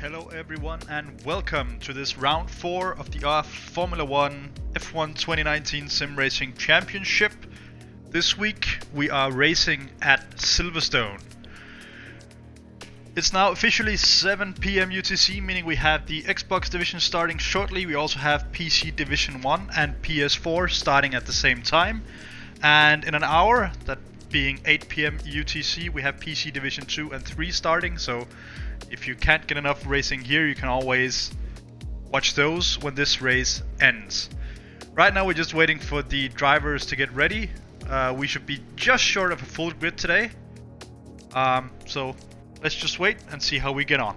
Hello everyone and welcome to this round 4 of the Formula 1 F1 2019 Sim Racing Championship. This week we are racing at Silverstone. It's now officially 7 PM UTC, meaning we have the Xbox division starting shortly. We also have PC Division 1 and PS4 starting at the same time. And in an hour, that being 8 PM UTC, we have PC Division 2 and 3 starting. So if you can't get enough racing here, you can always watch those when this race ends. Right now we're just waiting for the drivers to get ready. We should be just short of a full grid today. So let's just wait and see how we get on.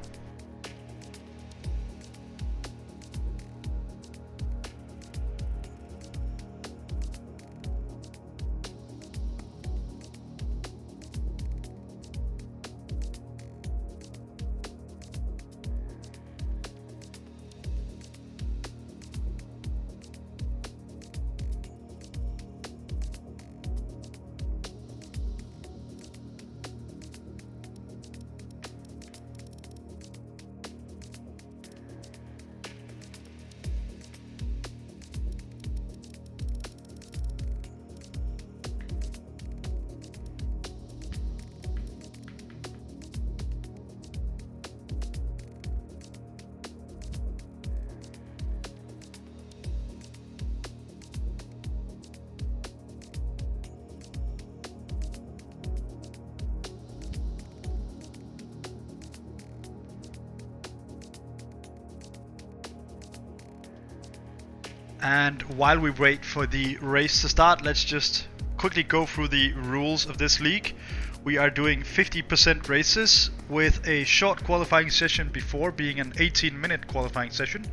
And while we wait for the race to start, let's just quickly go through the rules of this league. We are doing 50% races with a short qualifying session before, being an 18-minute qualifying session.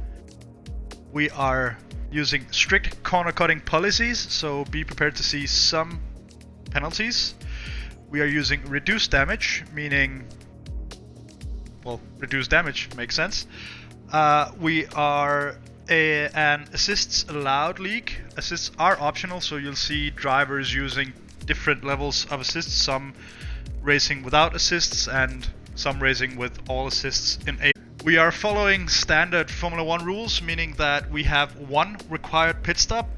We are using strict corner cutting policies, so be prepared to see some penalties. We are using reduced damage, meaning, well, reduced damage makes sense. We are an assists allowed league. Assists are optional, so you'll see drivers using different levels of assists, some racing without assists and some racing with all assists in a. We are following standard Formula 1 rules, meaning that we have one required pit stop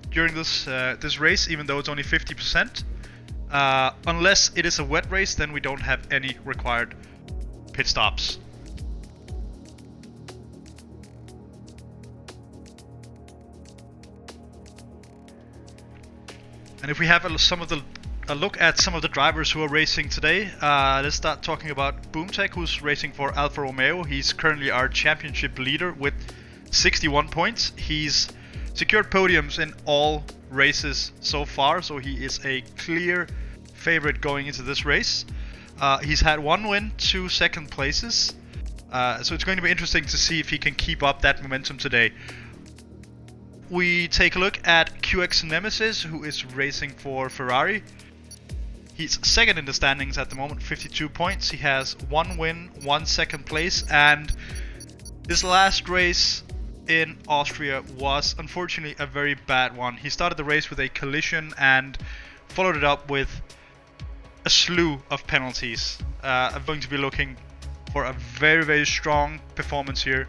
during this race, even though it's only 50%. Unless it is a wet race, then we don't have any required pit stops. And if we have a look at some of the drivers who are racing today, let's start talking about Boomtech, who's racing for Alfa Romeo. He's currently our championship leader with 61 points. He's secured podiums in all races so far, so he is a clear favorite going into this race. He's had one win, 2 second places, so it's going to be interesting to see if he can keep up that momentum today. We take a look at QX Nemesis, who is racing for Ferrari. He's second in the standings at the moment, 52 points. He has 1 win, 1 second place, and his last race in Austria was unfortunately a very bad one. He started the race with a collision and followed it up with a slew of penalties. I'm going to be looking for a very, very strong performance here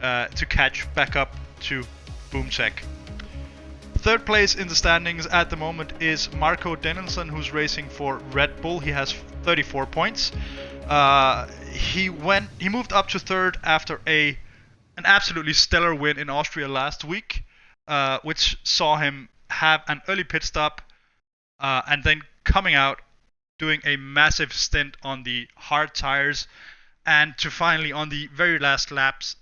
to catch back up to Boomtech. Third place in the standings at the moment is Marco Denison, who's racing for Red Bull. He has 34 points. He moved up to third after an absolutely stellar win in Austria last week, which saw him have an early pit stop and then coming out doing a massive stint on the hard tires, and to finally on the very last laps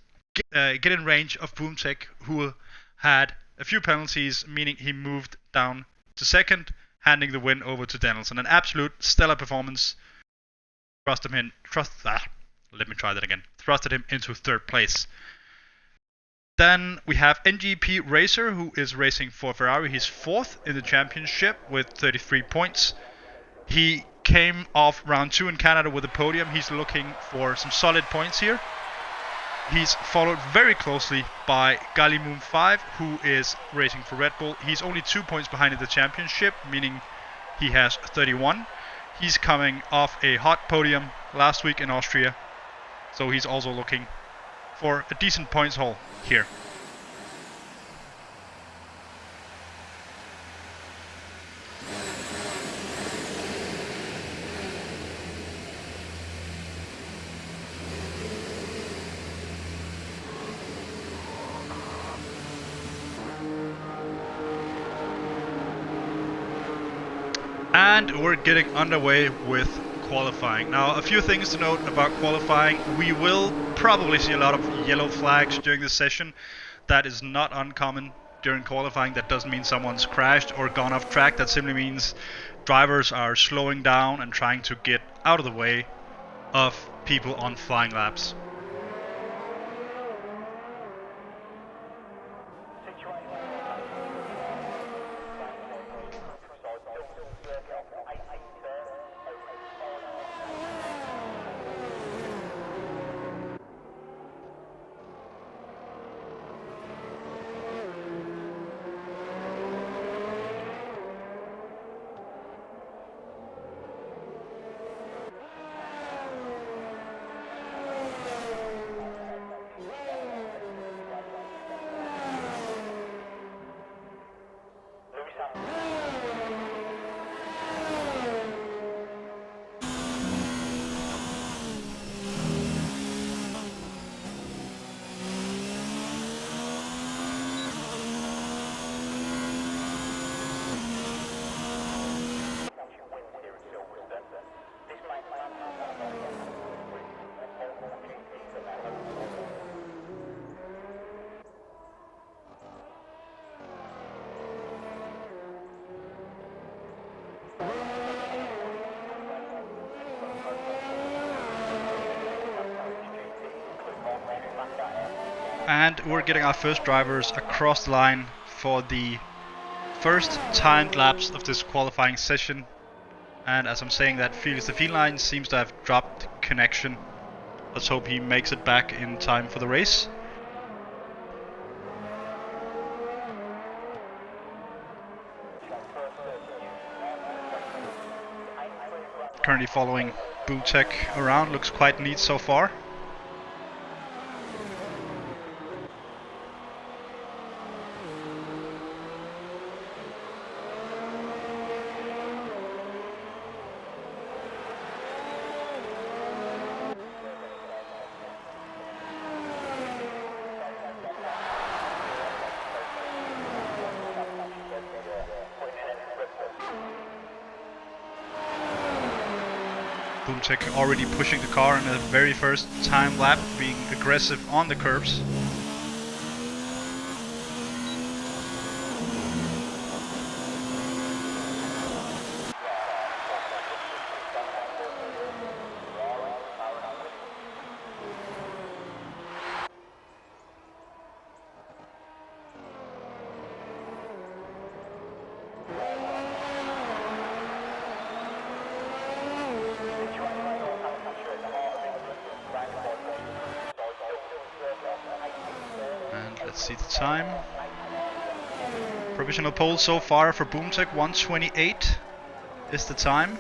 get in range of Boomtech, who had a few penalties, meaning he moved down to second, handing the win over to Denison. An absolute stellar performance. Thrusted him into third place. Then we have NGP Racer, who is racing for Ferrari. He's fourth in the championship with 33 points. He came off round 2 in Canada with a podium. He's looking for some solid points here. He's followed very closely by Galimoon 5, who is racing for Red Bull. He's only 2 points behind in the championship, meaning he has 31. He's coming off a hot podium last week in Austria. So he's also looking for a decent points haul here. And we're getting underway with qualifying. Now, a few things to note about qualifying. We will probably see a lot of yellow flags during this session. That is not uncommon during qualifying. That doesn't mean someone's crashed or gone off track. That simply means drivers are slowing down and trying to get out of the way of people on flying laps. And we're getting our first drivers across the line for the first timed laps of this qualifying session. And as I'm saying that, Felix the Feline seems to have dropped connection. Let's hope he makes it back in time for the race. Currently following Boomtech around, looks quite neat so far. Boomtech already pushing the car in the very first time lap, being aggressive on the curbs. Let's see the time. Provisional pole so far for Boomtech, 1:28 is the time.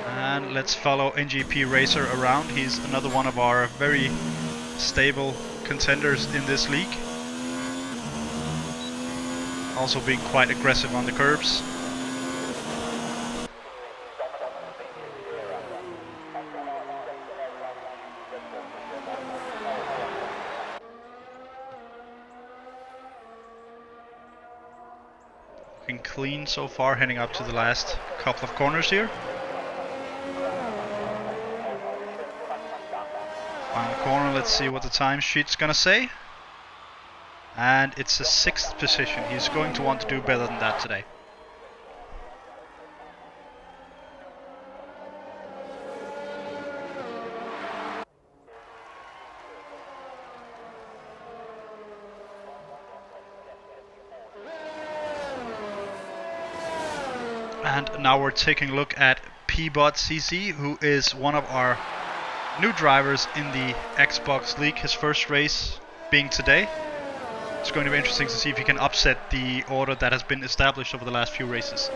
And let's follow NGP Racer around. He's another one of our very stable contenders in this league. Also being quite aggressive on the curbs. Looking clean so far, heading up to the last couple of corners here. Final corner, let's see what the time sheet's gonna say. And it's a 6th position. He's going to want to do better than that today. And now we're taking a look at P-Bot CC, who is one of our new drivers in the Xbox League, his first race being today. It's going to be interesting to see if he can upset the order that has been established over the last few races.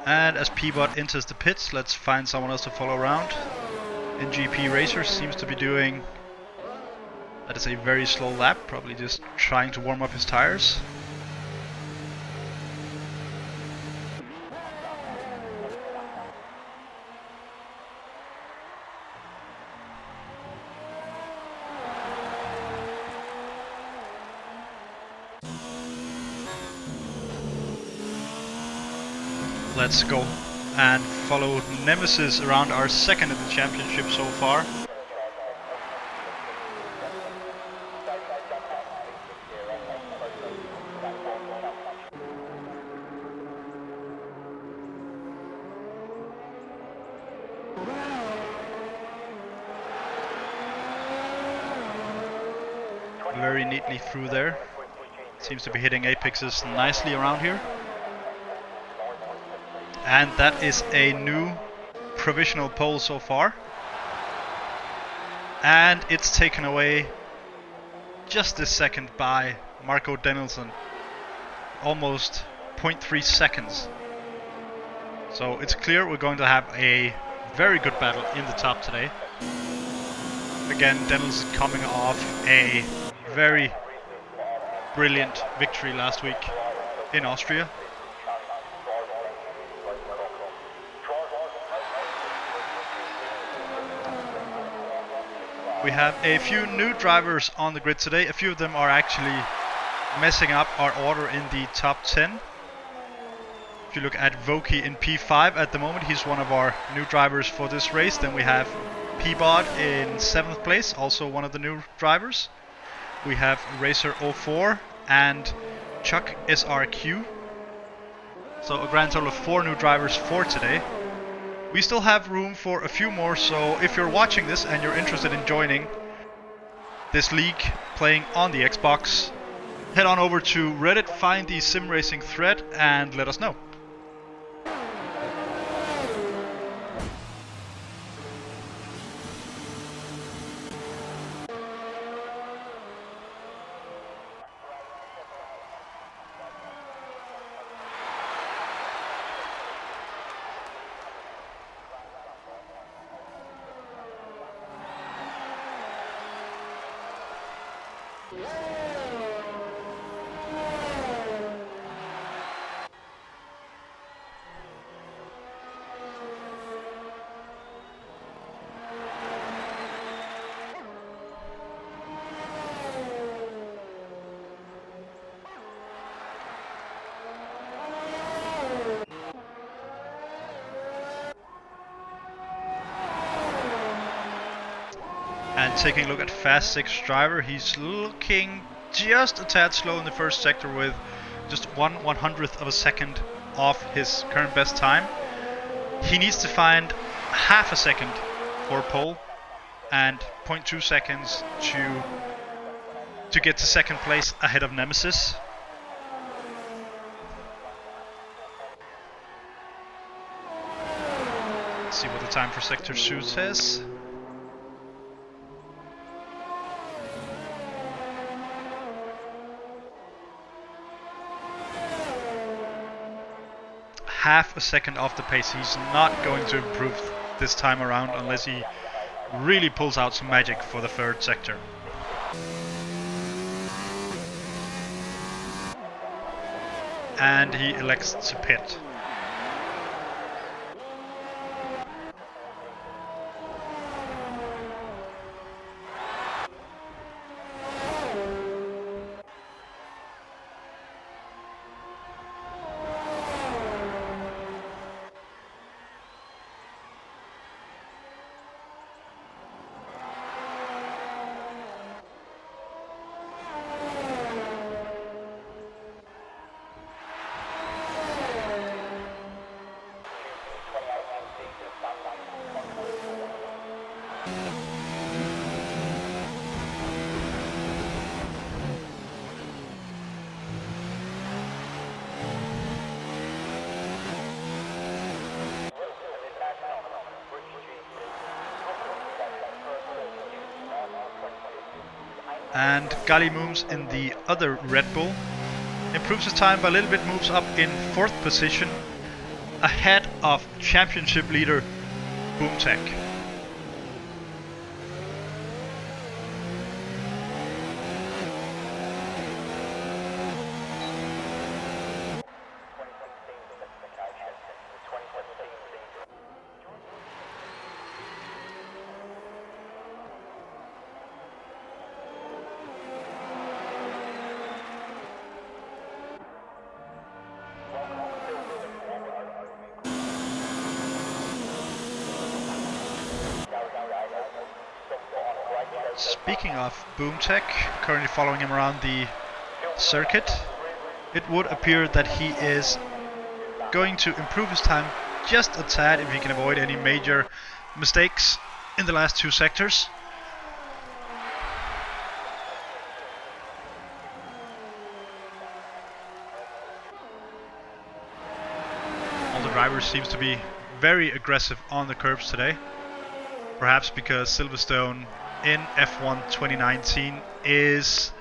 And as P-Bot enters the pits, let's find someone else to follow around. NGP Racer seems to be doing, that is a very slow lap, probably just trying to warm up his tires. Let's go and follow Nemesis around, our second in the championship so far. Very neatly through there. Seems to be hitting apexes nicely around here. And that is a new provisional pole so far. And it's taken away just this second by Marco Denison. Almost 0.3 seconds. So it's clear we're going to have a very good battle in the top today. Again, Denison coming off a very brilliant victory last week in Austria. We have a few new drivers on the grid today. A few of them are actually messing up our order in the top 10. If you look at Voki in P5 at the moment, he's one of our new drivers for this race. Then we have P-Bot in 7th place, also one of the new drivers. We have Racer04 and Chuck SRQ. So a grand total of 4 new drivers for today. We still have room for a few more, so if you're watching this and you're interested in joining this league playing on the Xbox, head on over to Reddit, find the Sim Racing thread and let us know. taking a look at Fast 6 driver, he's looking just a tad slow in the first sector with just 1/100th of a second off his current best time. He needs to find half a second for pole and 0.2 seconds to get to second place ahead of Nemesis. Let's see what the time for sector 2 says. Half a second off the pace. He's not going to improve this time around unless he really pulls out some magic for the third sector. And he elects to pit. And Gali Mooms in the other Red Bull improves his time by a little bit, moves up in 4th position ahead of championship leader Boomtech. Speaking of Boomtech, currently following him around the circuit, it would appear that he is going to improve his time just a tad if he can avoid any major mistakes in the last 2 sectors. All the drivers seems to be very aggressive on the curbs today, perhaps because Silverstone in F1 2019 is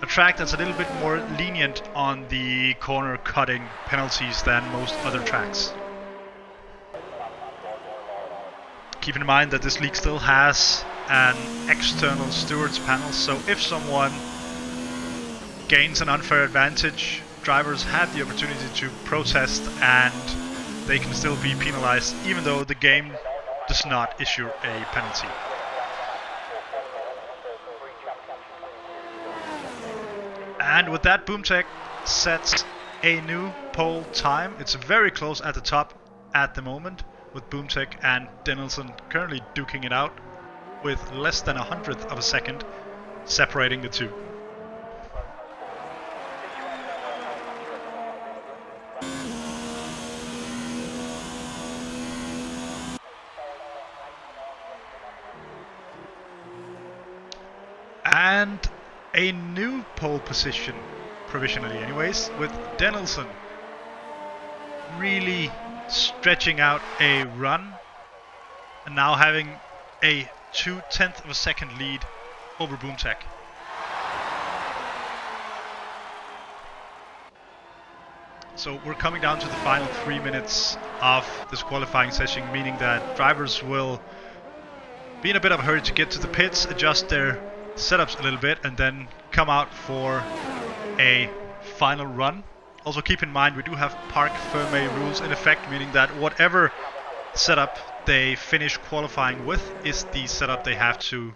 a track that's a little bit more lenient on the corner cutting penalties than most other tracks. Keep in mind that this league still has an external stewards panel, so if someone gains an unfair advantage, drivers have the opportunity to protest and they can still be penalized even though the game does not issue a penalty. And with that, Boomtech sets a new pole time. It's very close at the top at the moment, with Boomtech and Denison currently duking it out with less than 100th of a second separating the two. And a new pole position, provisionally anyways, with Denison really stretching out a run and now having a 0.2 of a second lead over Boomtech. So we're coming down to the final 3 minutes of this qualifying session, meaning that drivers will be in a bit of a hurry to get to the pits, adjust their setups a little bit, and then come out for a final run. Also keep in mind we do have parc fermé rules in effect, meaning that whatever setup they finish qualifying with is the setup they have to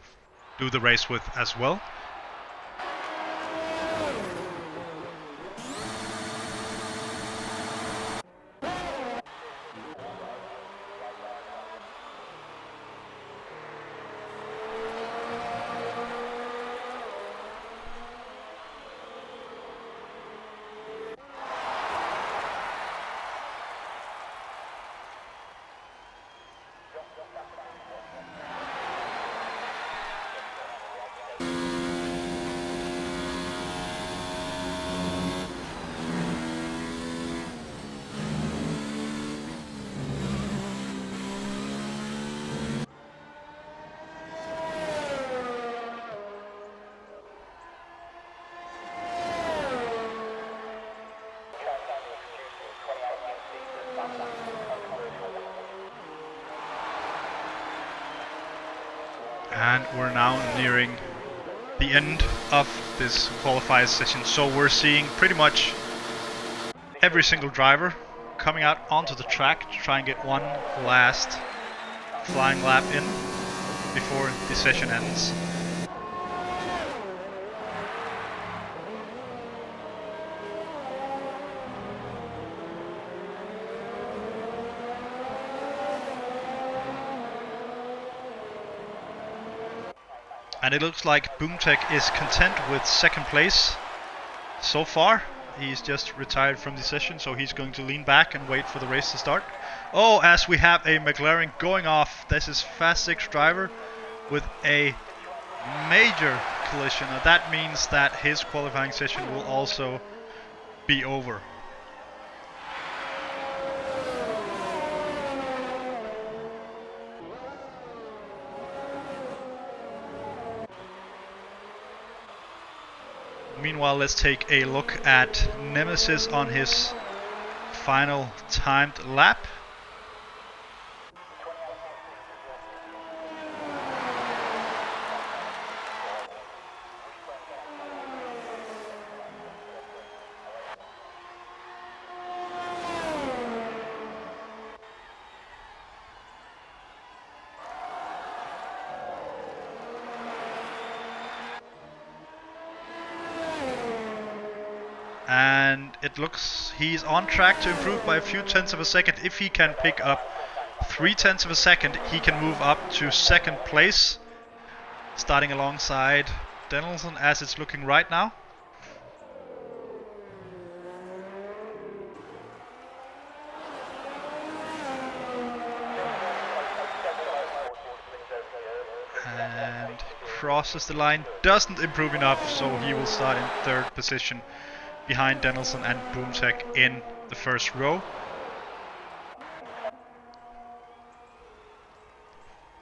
do the race with as well. And we're now nearing the end of this qualifier session, so we're seeing pretty much every single driver coming out onto the track to try and get one last flying lap in before the session ends. And it looks like Boomtech is content with second place so far. He's just retired from the session, so he's going to lean back and wait for the race to start. Oh, as we have a McLaren going off. This is Fast 6 driver with a major collision. Now that means that his qualifying session will also be over. Meanwhile, let's take a look at Nemesis on his final timed lap. And it looks he's on track to improve by a few tenths of a second. If he can pick up 0.3 of a second, he can move up to second place, starting alongside Denison as it's looking right now. And crosses the line, doesn't improve enough, so he will start in third position behind Denison and Boomtech in the first row.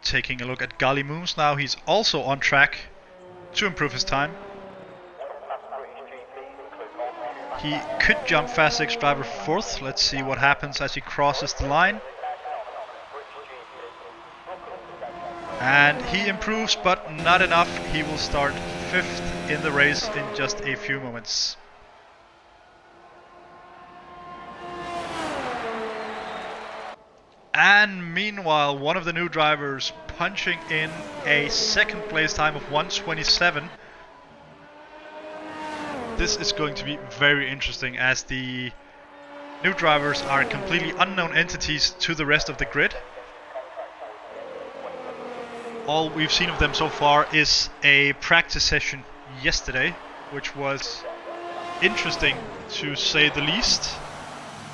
Taking a look at Gali Mooms now, he's also on track to improve his time. He could jump Fast 6 driver fourth. Let's see what happens as he crosses the line. And he improves, but not enough. He will start fifth in the race in just a few moments. And meanwhile, one of the new drivers punching in a second place time of 1:27. This is going to be very interesting as the new drivers are completely unknown entities to the rest of the grid. All we've seen of them so far is a practice session yesterday, which was interesting to say the least.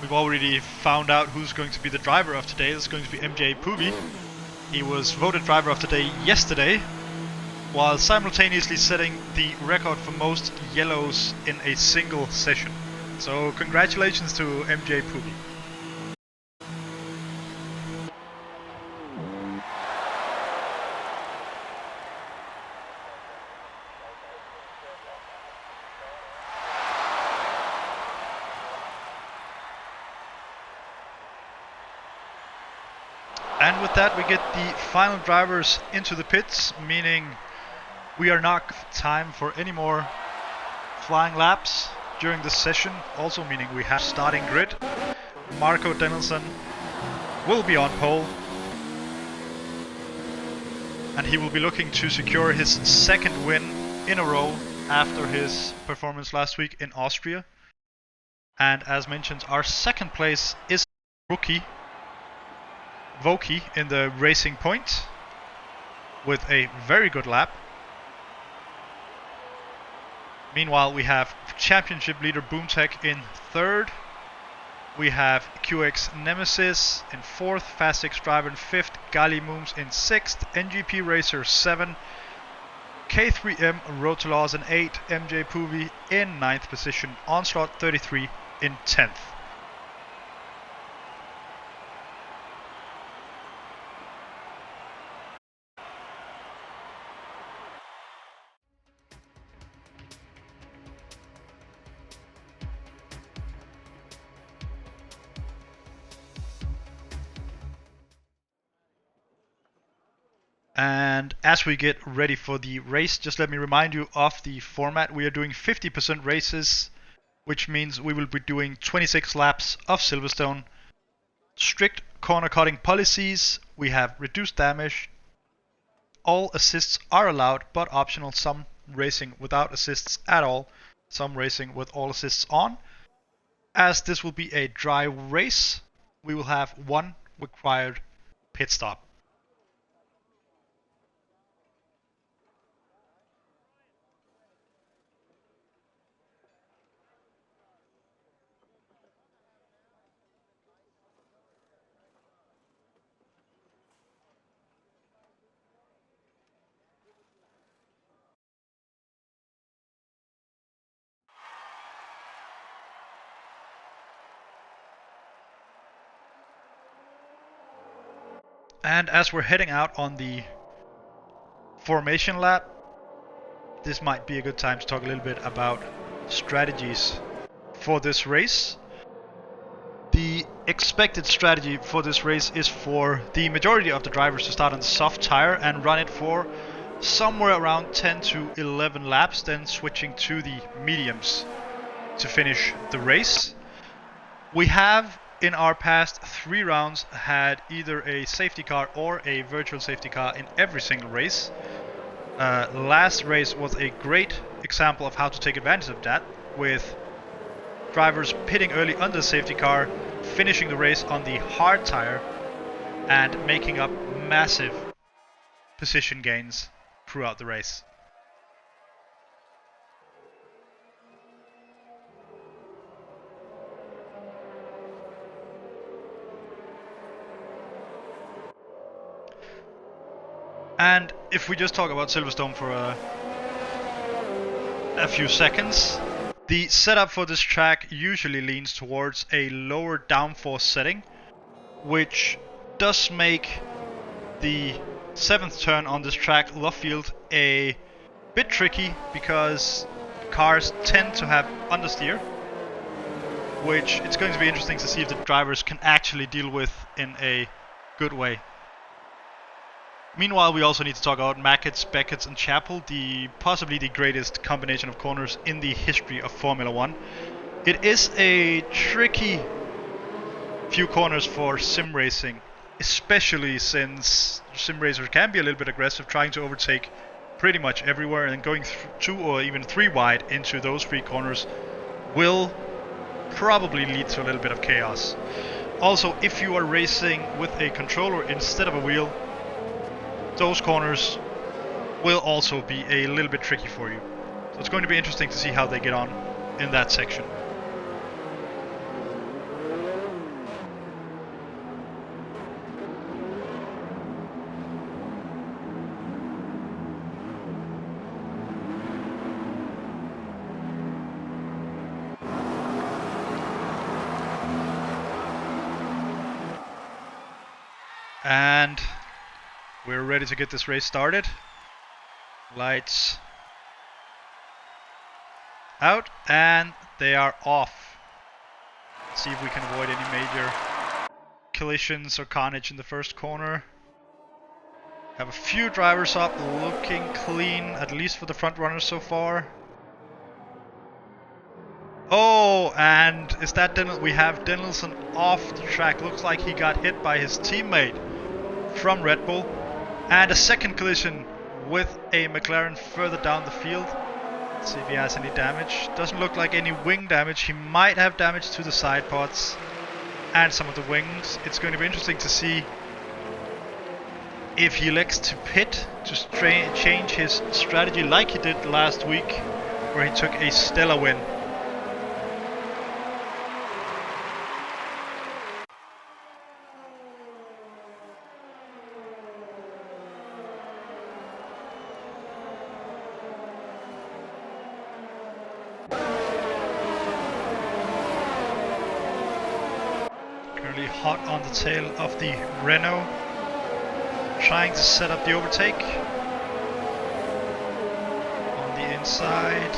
We've already found out who's going to be the driver of today. It's going to be MJ Pubi. He was voted driver of the day yesterday, while simultaneously setting the record for most yellows in a single session. So congratulations to MJ Pubi. And with that, we get the final drivers into the pits, meaning we are not time for any more flying laps during this session. Also meaning we have starting grid. Marco Denison will be on pole, and he will be looking to secure his second win in a row after his performance last week in Austria. And as mentioned, our second place is rookie Voki in the Racing Point with a very good lap. Meanwhile, we have championship leader Boomtech in third. We have QX Nemesis in fourth, Fast 6 driver in fifth, Gali Mooms in sixth, NGP Racer 7, K3M Road to Laws in 8, MJ Puvi in ninth position, Onslaught 33 in 10th. And as we get ready for the race, just let me remind you of the format. We are doing 50% races, which means we will be doing 26 laps of Silverstone. Strict corner cutting policies. We have reduced damage. All assists are allowed, but optional. Some racing without assists at all. Some racing with all assists on. As this will be a dry race, we will have one required pit stop. And as we're heading out on the formation lap, this might be a good time to talk a little bit about strategies for this race. The expected strategy for this race is for the majority of the drivers to start on the soft tire and run it for somewhere around 10 to 11 laps, then switching to the mediums to finish the race. We have in our past 3 rounds had either a safety car or a virtual safety car in every single race. Last race was a great example of how to take advantage of that, with drivers pitting early on the safety car, finishing the race on the hard tire, and making up massive position gains throughout the race. And if we just talk about Silverstone for a few seconds, the setup for this track usually leans towards a lower downforce setting, which does make the 7th turn on this track, left field, a bit tricky because cars tend to have understeer, which it's going to be interesting to see if the drivers can actually deal with in a good way. Meanwhile, we also need to talk about Mackett's, Beckett's and Chapel, possibly the greatest combination of corners in the history of Formula 1. It is a tricky few corners for sim racing, especially since sim racers can be a little bit aggressive, trying to overtake pretty much everywhere, and going 2 or even 3 wide into those 3 corners will probably lead to a little bit of chaos. Also, if you are racing with a controller instead of a wheel, those corners will also be a little bit tricky for you. So it's going to be interesting to see how they get on in that section. And we're ready to get this race started. Lights out, and they are off. Let's see if we can avoid any major collisions or carnage in the first corner. Have a few drivers up, looking clean, at least for the front runners so far. Oh, and is that we have Denison off the track. Looks like he got hit by his teammate from Red Bull. And a second collision with a McLaren further down the field. Let's see if he has any damage. Doesn't look like any wing damage. He might have damage to the side pods and some of the wings. It's going to be interesting to see if he elects to pit to change his strategy like he did last week, where he took a stellar win. Hot on the tail of the Renault, trying to set up the overtake on the inside,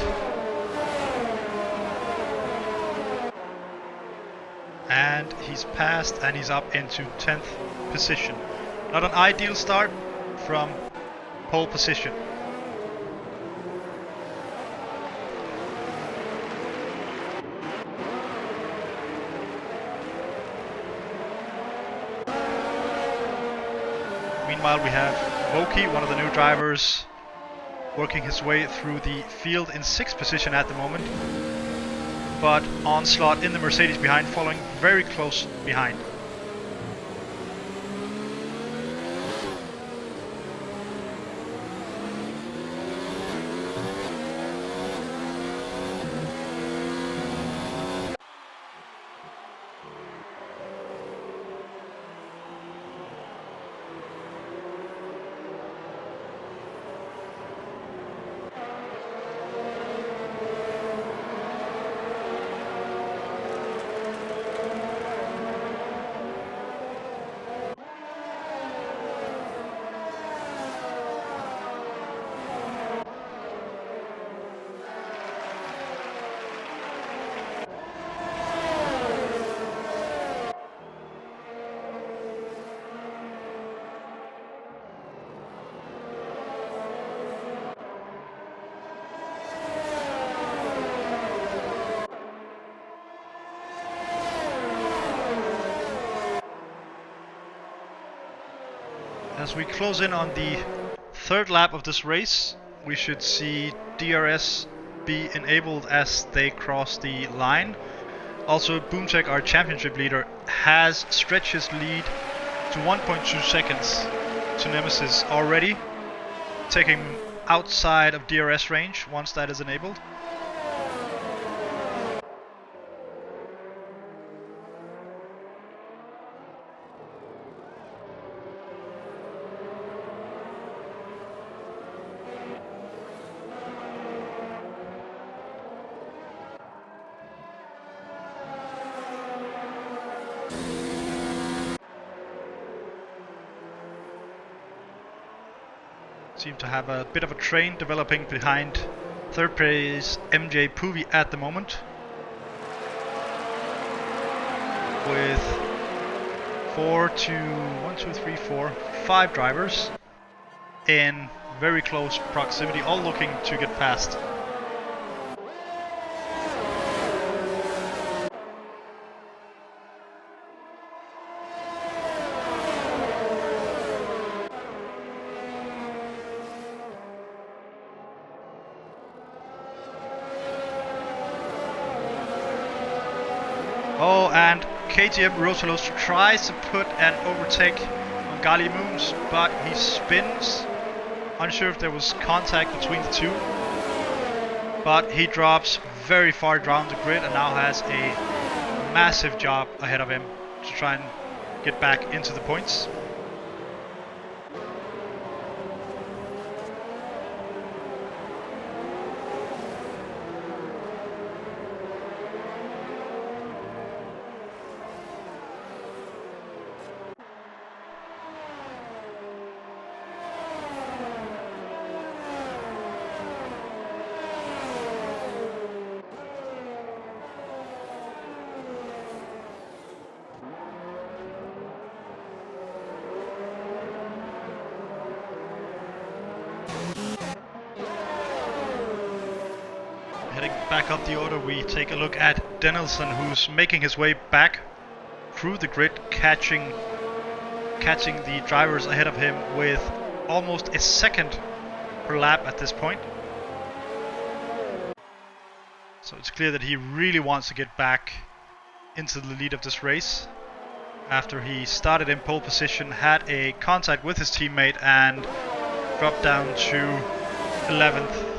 and he's passed and he's up into 10th position. Not an ideal start from pole position. Meanwhile, we have Voki, one of the new drivers, working his way through the field in 6th position at the moment. But Onslaught in the Mercedes behind, following very close behind. As we close in on the 3rd lap of this race, we should see DRS be enabled as they cross the line. Also, Boomtech, our championship leader, has stretched his lead to 1.2 seconds to Nemesis already, taking him outside of DRS range once that is enabled. Seem to have a bit of a train developing behind 3rd place MJ Puvi at the moment, with 5 drivers in very close proximity, all looking to get past. Oh, and KTM Rotalos tries to put an overtake on Gali Moons, but he spins. Unsure if there was contact between the two. But he drops very far down the grid and now has a massive job ahead of him to try and get back into the points. Back up the order, we take a look at Denison, who's making his way back through the grid, catching the drivers ahead of him with almost a second per lap at this point. So it's clear that he really wants to get back into the lead of this race after he started in pole position, had a contact with his teammate and dropped down to 11th.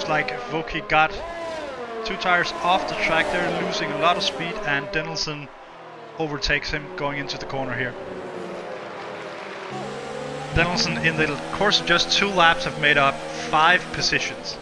looks like Voki got 2 tires off the track there, losing a lot of speed, and Denison overtakes him going into the corner here. Denison in the course of just 2 laps have made up 5 positions.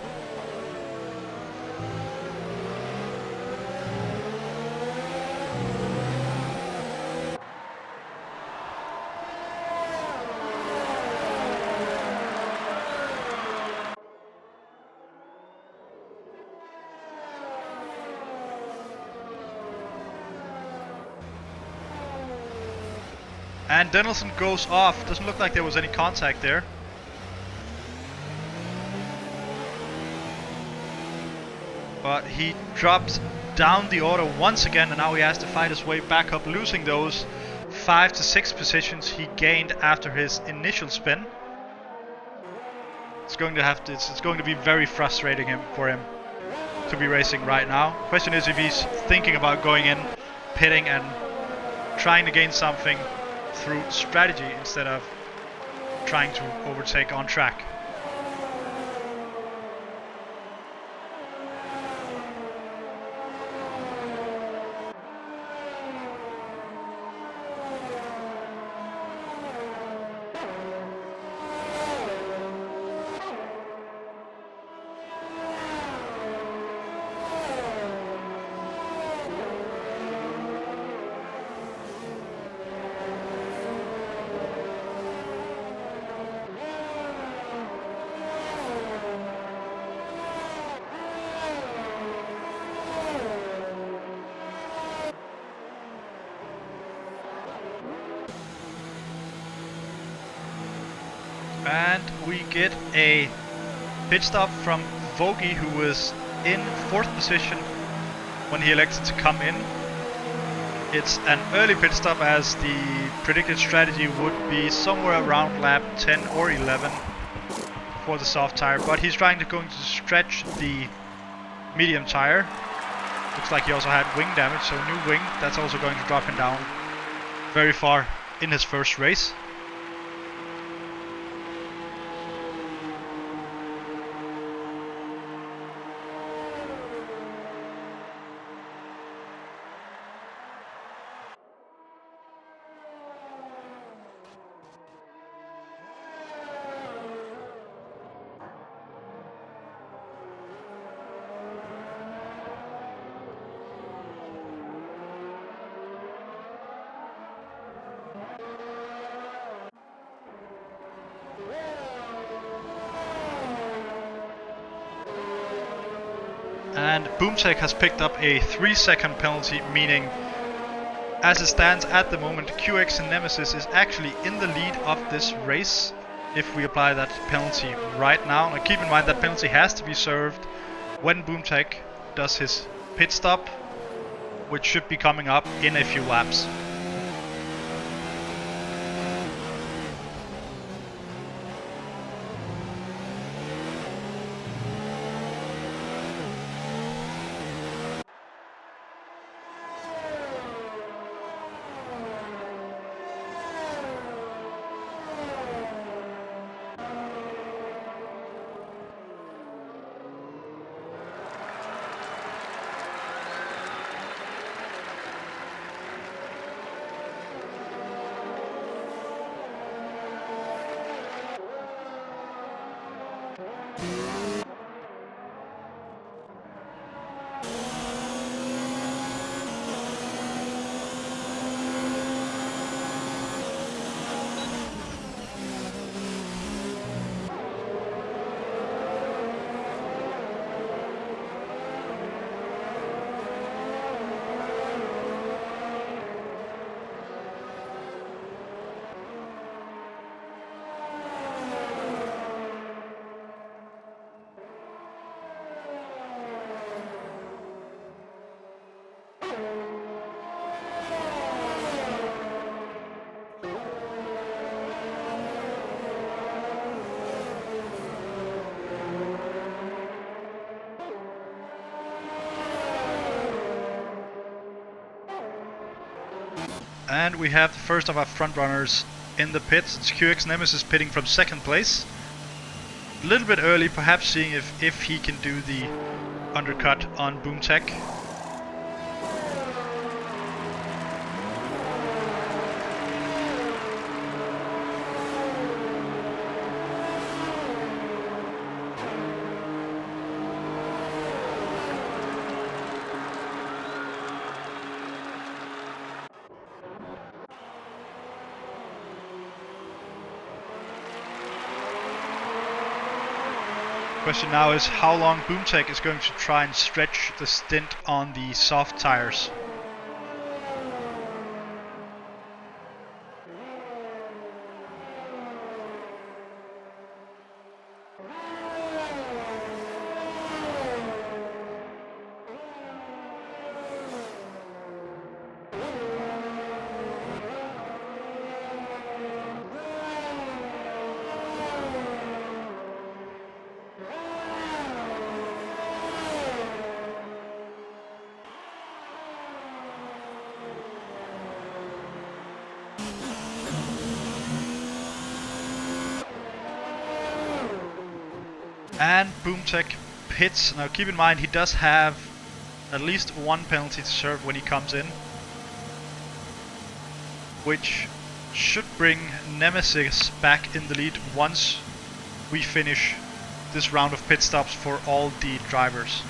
And Denison goes off. Doesn't look like there was any contact there. But he drops down the order once again, and now he has to fight his way back up, losing those 5 to 6 positions he gained after his initial spin. It's going to be very frustrating for him to be racing right now. Question is if he's thinking about going in, pitting, and trying to gain something through strategy instead of trying to overtake on track. And we get a pit stop from Vogi, who was in 4th position when he elected to come in. It's an early pit stop, as the predicted strategy would be somewhere around lap 10 or 11 for the soft tire, but he's going to stretch the medium tire. Looks like he also had wing damage, so new wing, that's also going to drop him down very far in his first race. And Boomtech has picked up a 3-second penalty, meaning as it stands at the moment, QX and Nemesis is actually in the lead of this race if we apply that penalty right now. Now keep in mind that penalty has to be served when Boomtech does his pit stop, which should be coming up in a few laps. And we have the first of our front runners in the pits. It's QX Nemesis pitting from 2nd place. a little bit early, perhaps seeing if he can do the undercut on Boomtech. Question now is how long Boomtech is going to try and stretch the stint on the soft tires. And Boomtech pits. Now keep in mind he does have at least one penalty to serve when he comes in, which should bring Nemesis back in the lead once we finish this round of pit stops for all the drivers.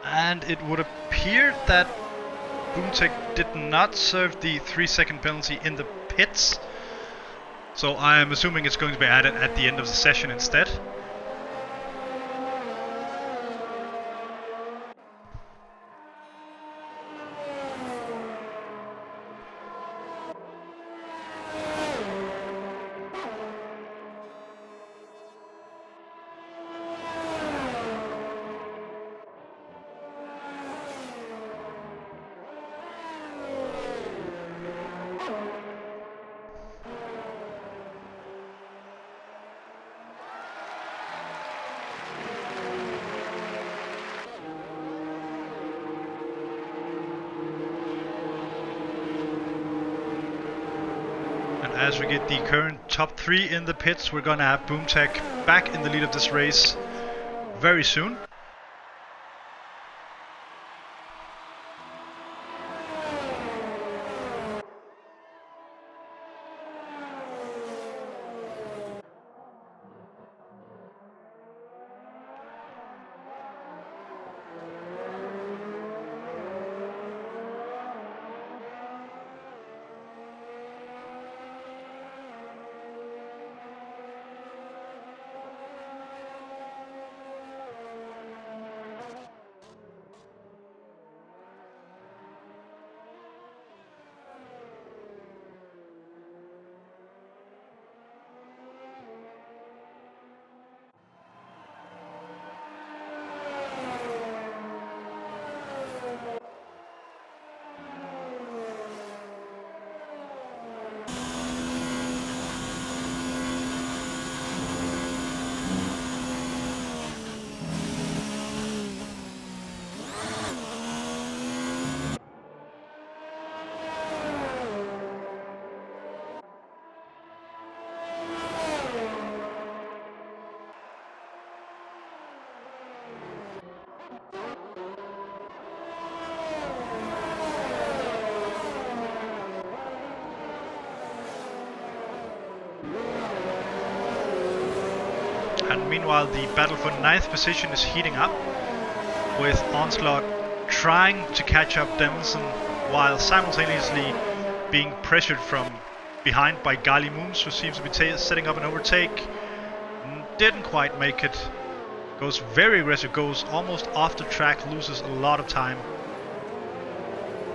And it would appear that Boomtech did not serve the 3-second penalty in the pits, so I am assuming it's going to be added at the end of the session instead. As we get the current top 3 in the pits, we're gonna have Boomtech back in the lead of this race very soon. And meanwhile the battle for 9th position is heating up, with Onslaught trying to catch up Denison while simultaneously being pressured from behind by Gali Mooms, who seems to be setting up an overtake. Didn't quite make it. Goes very aggressive, goes almost off the track, loses a lot of time.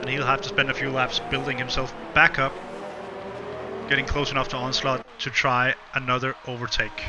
And he'll have to spend a few laps building himself back up, getting close enough to Onslaught to try another overtake.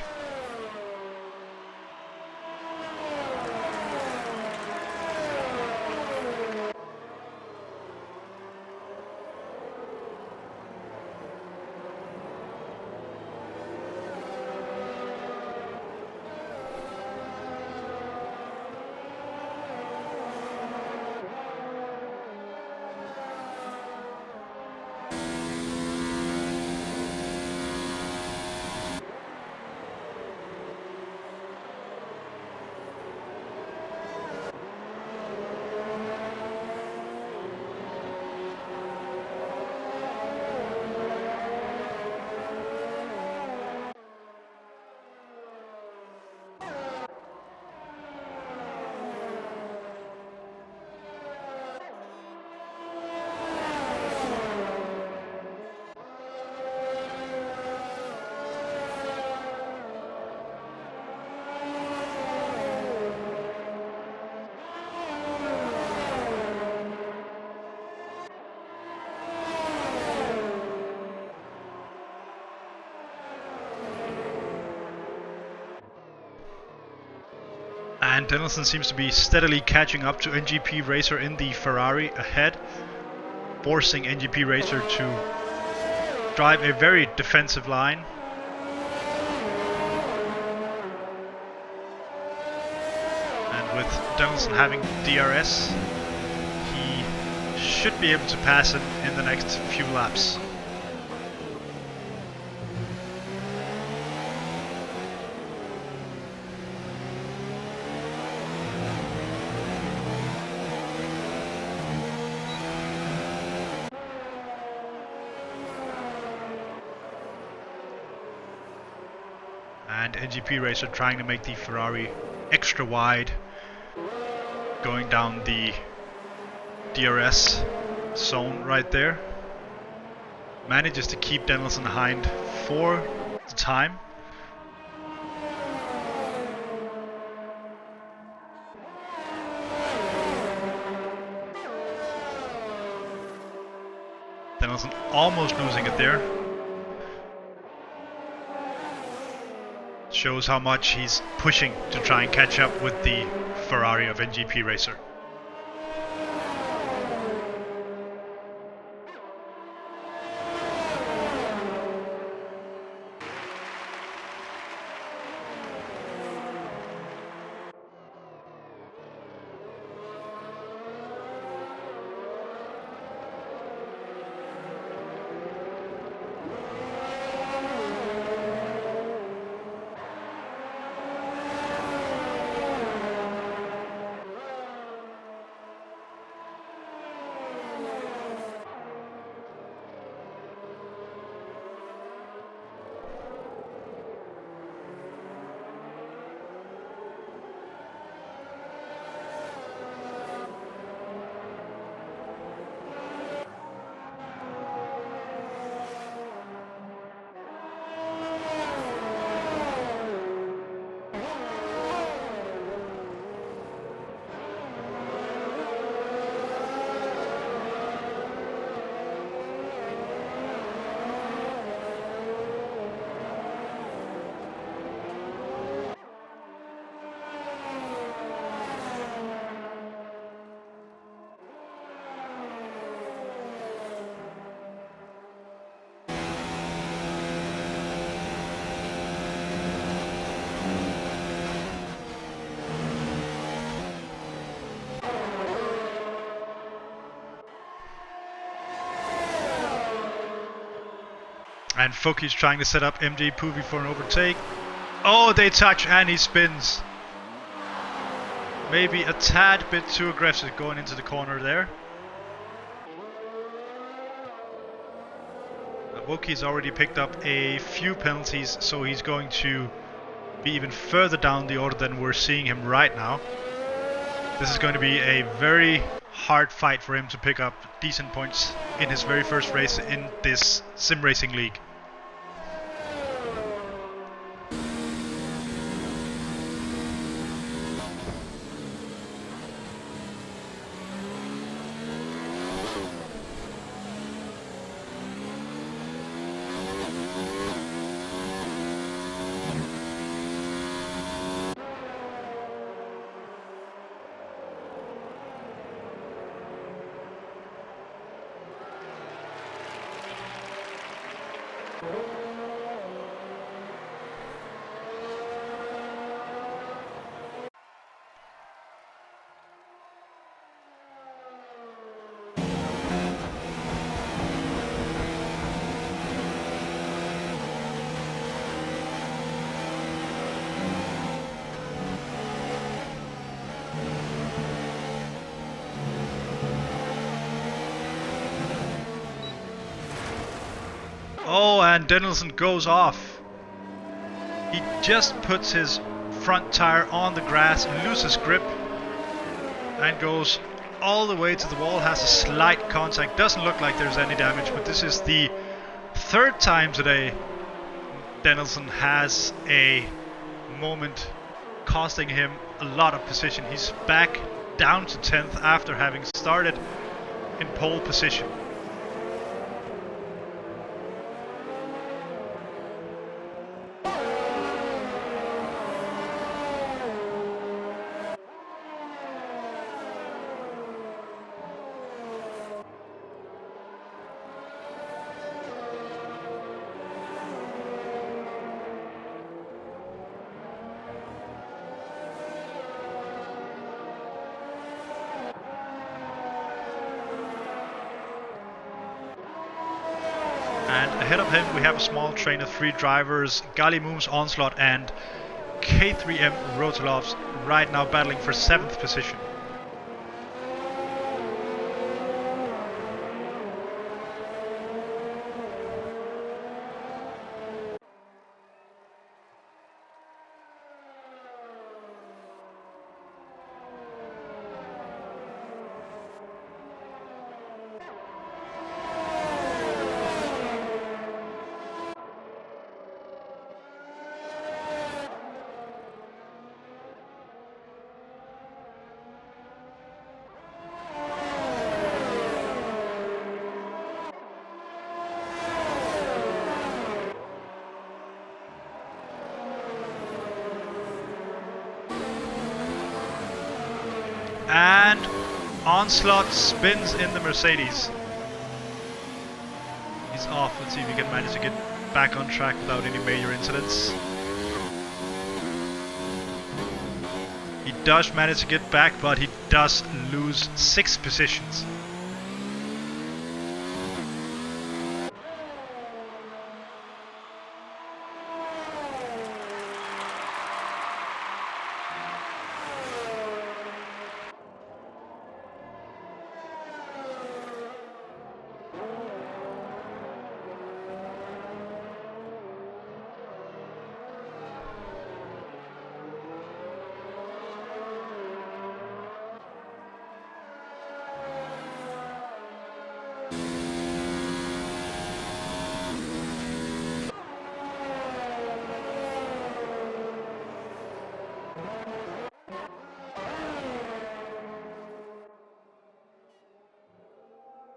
And Denison seems to be steadily catching up to NGP Racer in the Ferrari ahead, forcing NGP Racer to drive a very defensive line. And with Denison having DRS, he should be able to pass him in the next few laps. And NGP Racer trying to make the Ferrari extra wide, going down the DRS zone right there. Manages to keep Denison behind for the time. Denison almost losing it there. Shows how much he's pushing to try and catch up with the Ferrari of NGP Racer. And Foki's trying to set up MJ Poovy for an overtake. Oh, they touch and he spins. Maybe a tad bit too aggressive going into the corner there. Wookie's already picked up a few penalties, so he's going to be even further down the order than we're seeing him right now. This is going to be a very hard fight for him to pick up decent points in his very first race in this sim racing league. Oh, and Denison goes off. He just puts his front tire on the grass, loses grip, and goes all the way to the wall, has a slight contact. Doesn't look like there's any damage, but this is the third time today Denison has a moment costing him a lot of position. He's back down to 10th after having started in pole position. And ahead of him we have a small train of 3 drivers, Gallimum's Onslaught and K3M Rotolovs, right now battling for 7th position. And Onslaught spins in the Mercedes. He's off. Let's see if he can manage to get back on track without any major incidents. He does manage to get back, but he does lose 6 positions.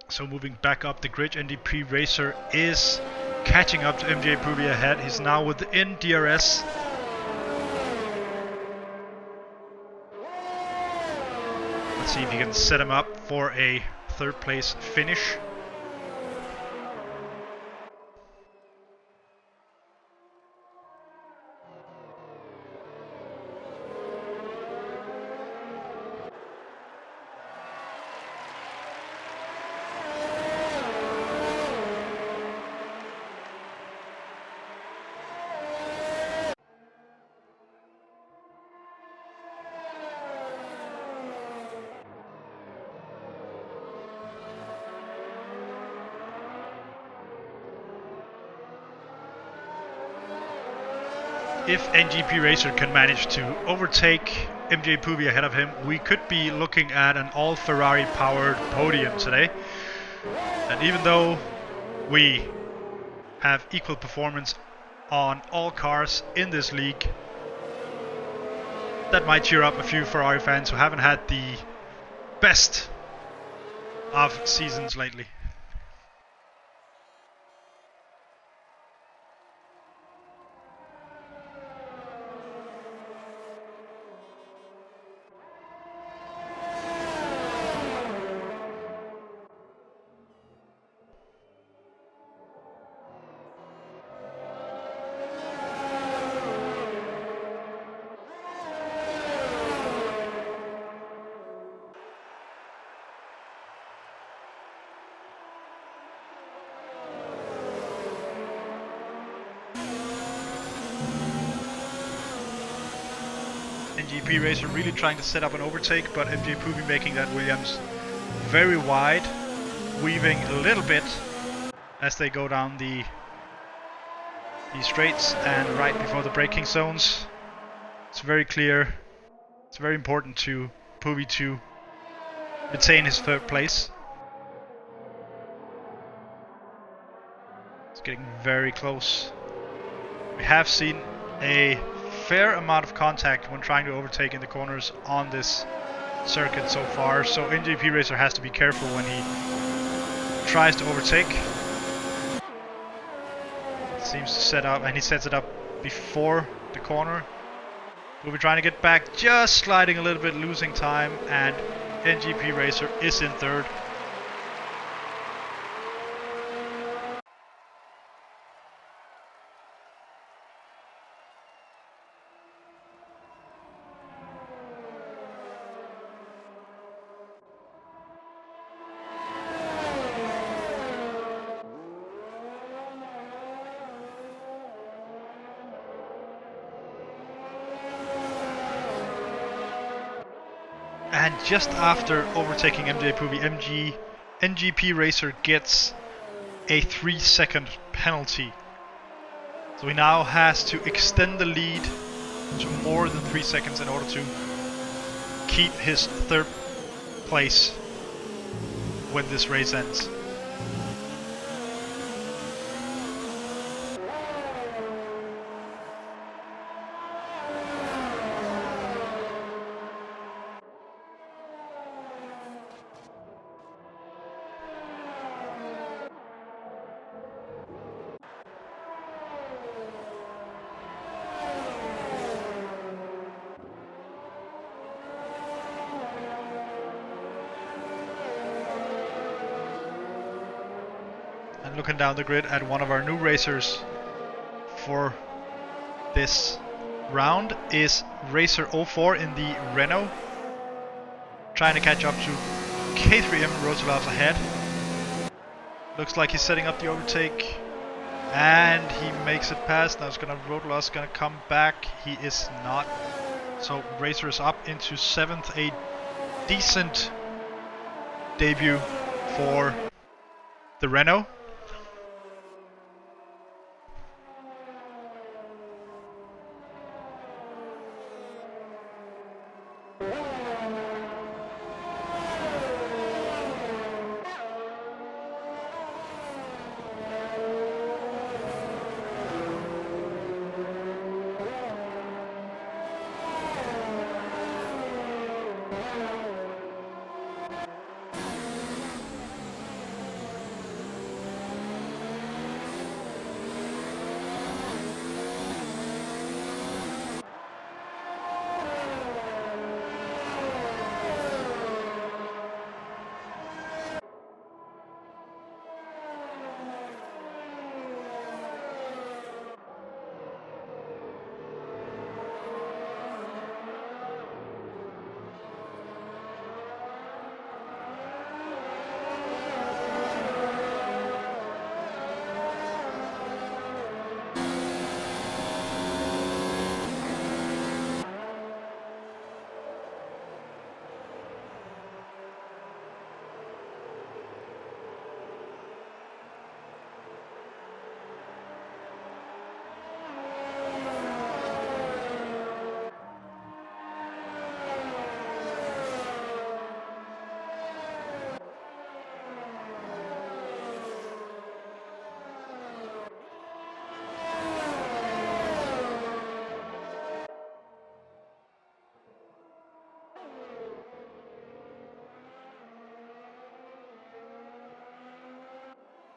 So moving back up the grid, NDP Racer is catching up to MJ Pruby ahead. He's now within DRS. Let's see if he can set him up for a 3rd place finish. If NGP Racer can manage to overtake MJ Puvi ahead of him, we could be looking at an all Ferrari powered podium today. And even though we have equal performance on all cars in this league, that might cheer up a few Ferrari fans who haven't had the best of seasons lately. GP Racer really trying to set up an overtake, but MJ Puvi making that Williams very wide, weaving a little bit as they go down these straights and right before the braking zones. It's very clear. It's very important to Puvi to retain his third place. It's getting very close. We have seen a fair amount of contact when trying to overtake in the corners on this circuit so far, so NJP Racer has to be careful when he tries to overtake. Seems to set up, and he sets it up before the corner. We'll be trying to get back, just sliding a little bit, losing time, and NGP Racer is in third. And just after overtaking MJ Puvi, NGP Racer gets a 3-second penalty. So he now has to extend the lead to more than 3 seconds in order to keep his third place when this race ends. And looking down the grid at one of our new racers for this round is Racer 04 in the Renault, trying to catch up to K3M. Rotolov's ahead. Looks like he's setting up the overtake, and he makes it past. Now Rotolov's gonna come back. He is not. So Racer is up into 7th, a decent debut for the Renault.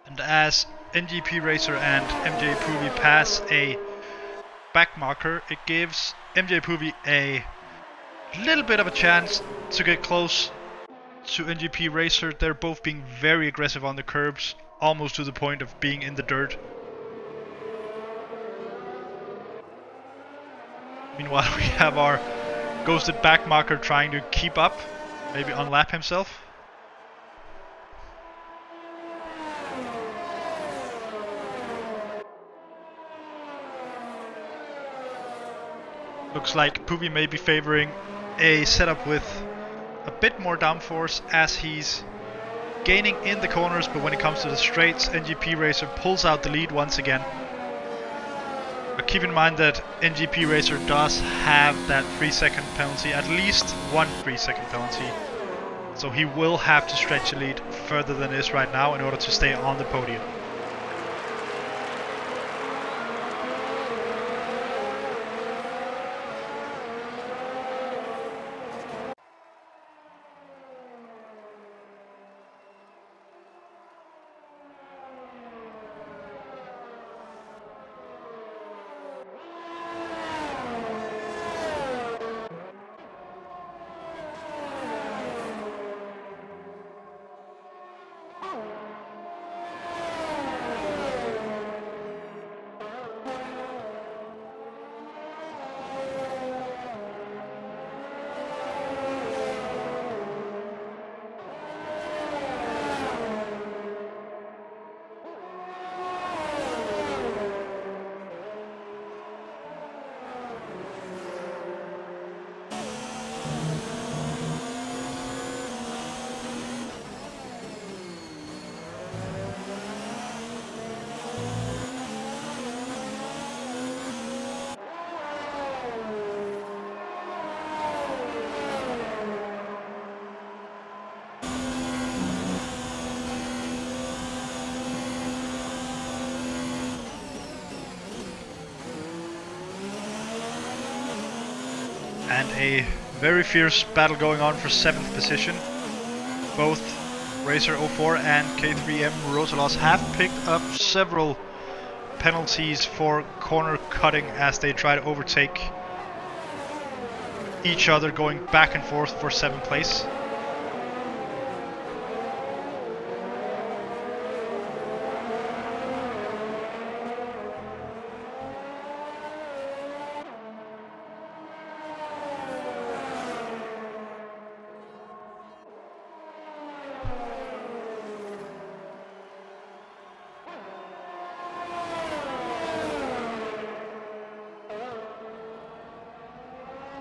And as NGP Racer and MJ Poovy pass a back marker, it gives MJ Poovy a little bit of a chance to get close to NGP Racer. They're both being very aggressive on the curbs, almost to the point of being in the dirt. Meanwhile, we have our ghosted back marker trying to keep up, maybe unlap himself. Looks like Poovy may be favoring a setup with a bit more downforce as he's gaining in the corners, but when it comes to the straights, NGP Racer pulls out the lead once again. But keep in mind that NGP Racer does have that 3-second penalty, at least one 3-second penalty. So he will have to stretch the lead further than it is right now in order to stay on the podium. And a very fierce battle going on for 7th position. Both Racer 04 and K3M Rotalos have picked up several penalties for corner cutting as they try to overtake each other, going back and forth for 7th place.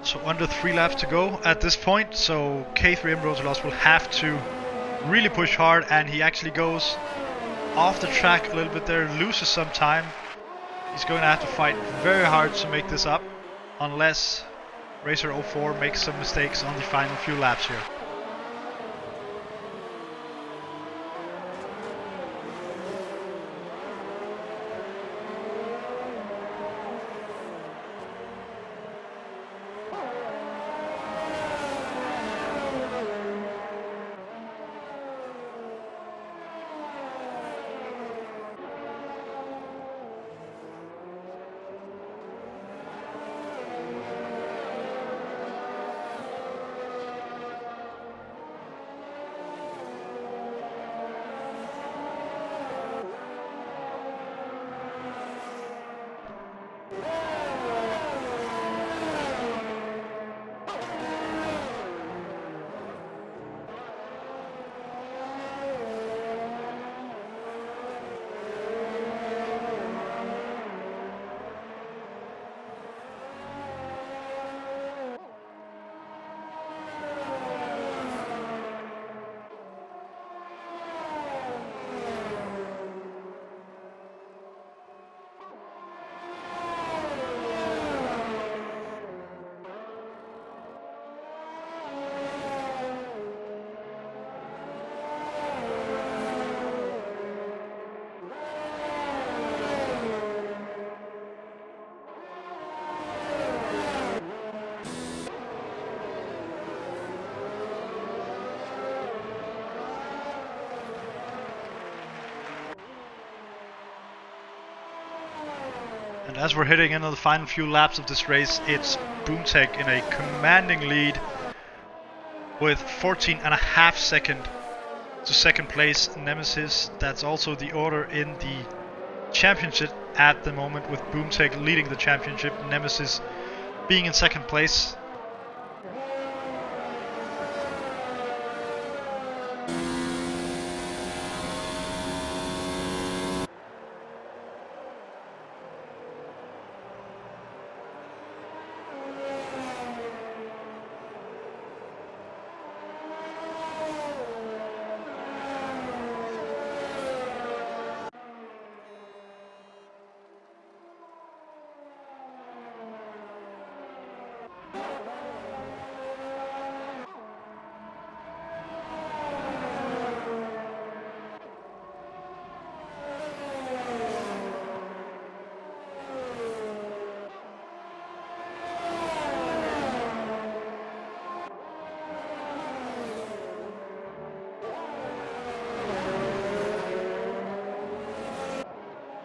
So under 3 laps to go at this point, so K3M Rotalos will have to really push hard, and he actually goes off the track a little bit there, loses some time. He's going to have to fight very hard to make this up, unless Racer 04 makes some mistakes on the final few laps here. as we're hitting into the final few laps of this race, it's BoomTech in a commanding lead with 14.5 seconds to second place Nemesis. That's also the order in the championship at the moment, with BoomTech leading the championship, Nemesis being in second place.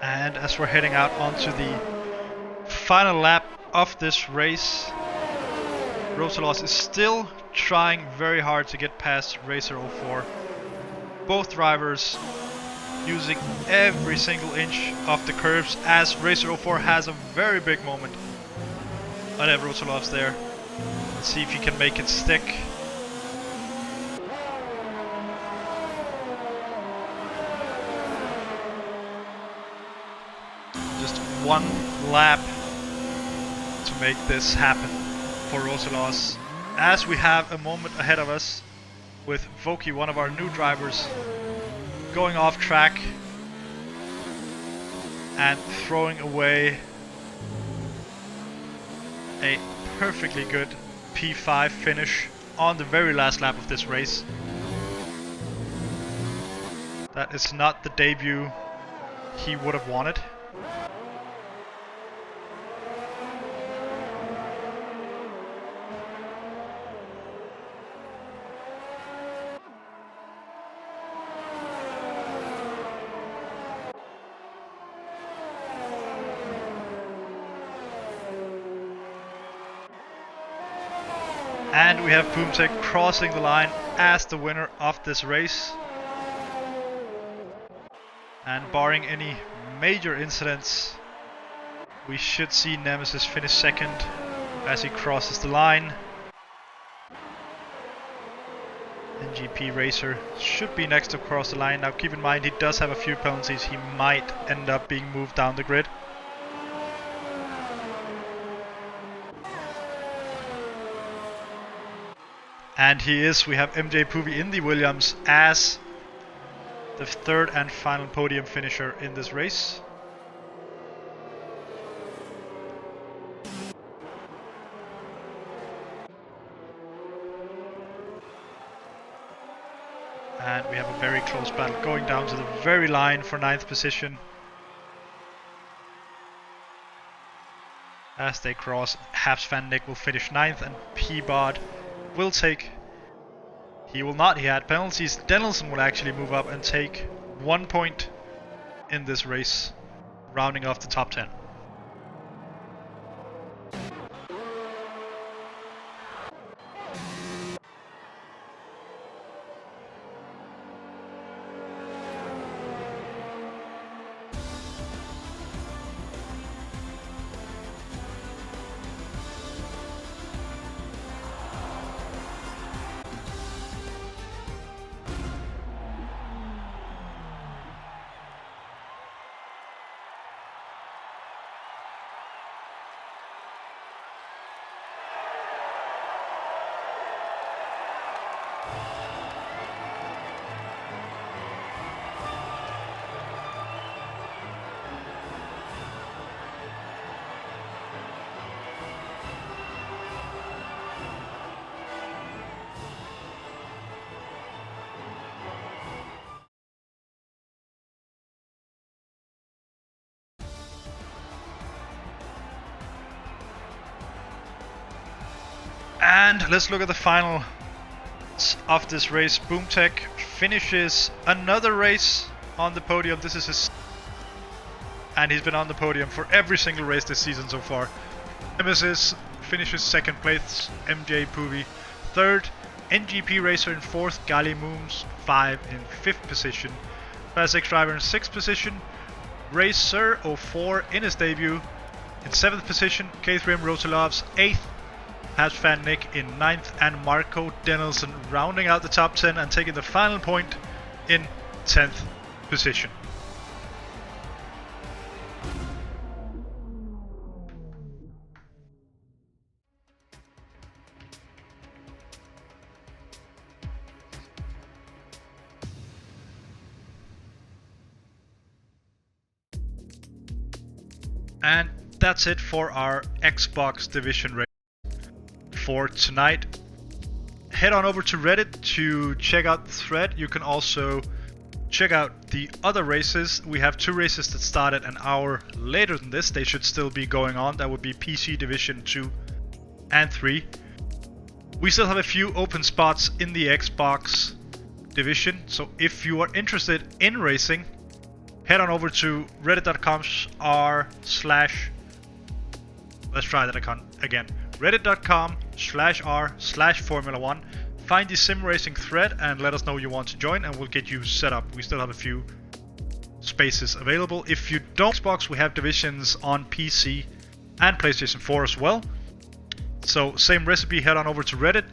And as we're heading out onto the final lap of this race, Rosalos is still trying very hard to get past Racer04. Both drivers using every single inch of the curves, as Racer04 has a very big moment on Rosalos there. Let's see if he can make it stick. Just one lap to make this happen for Rosalos, as we have a moment ahead of us with Voki, one of our new drivers, going off track and throwing away a perfectly good P5 finish on the very last lap of this race. That is not the debut he would have wanted. And we have BoomTech crossing the line as the winner of this race. And barring any major incidents, we should see Nemesis finish second as he crosses the line. NGP Racer should be next to cross the line. Now keep in mind, he does have a few penalties. He might end up being moved down the grid. And we have MJ Puvi in the Williams as the third and final podium finisher in this race. And we have a very close battle going down to the very line for 9th position. As they cross, Haps Van Nick will finish 9th and P-Bod will take, he will not, he had penalties. Denison will actually move up and take 1 point in this race, rounding off the top 10. And let's look at the final of this race. BoomTech finishes another race on the podium. This is his and he's been on the podium for every single race this season so far. Nemesis finishes second place, MJ Puvi third, NGP Racer in fourth, Gali Mooms 5 in fifth position, Class X Driver in sixth position, Racer 04 in his debut in seventh position, K3M Rotilovs eighth, Has Fan Nick in ninth, and Marco Denison rounding out the top 10 and taking the final point in 10th position. And that's it for our Xbox division race for tonight. Head on over to Reddit to check out the thread. You can also check out the other races. We have 2 races that started an hour later than this. They should still be going on. That would be PC Division 2 and 3. We still have a few open spots in the Xbox division. So if you are interested in racing, head on over to reddit.com/. Let's try that again. reddit.com/r/Formula1. Find the sim racing thread and let us know you want to join, and we'll get you set up. We still have a few spaces available. If you don't Xbox, we have divisions on PC and PlayStation 4 as well. So same recipe, head on over to Reddit,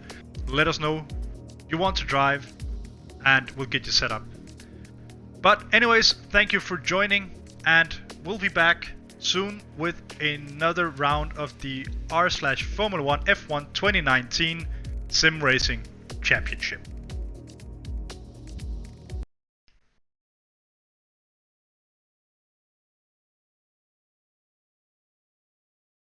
let us know you want to drive, and we'll get you set up. But anyways, thank you for joining, and we'll be back soon with another round of the r/Formula1 F1 2019 Sim Racing Championship.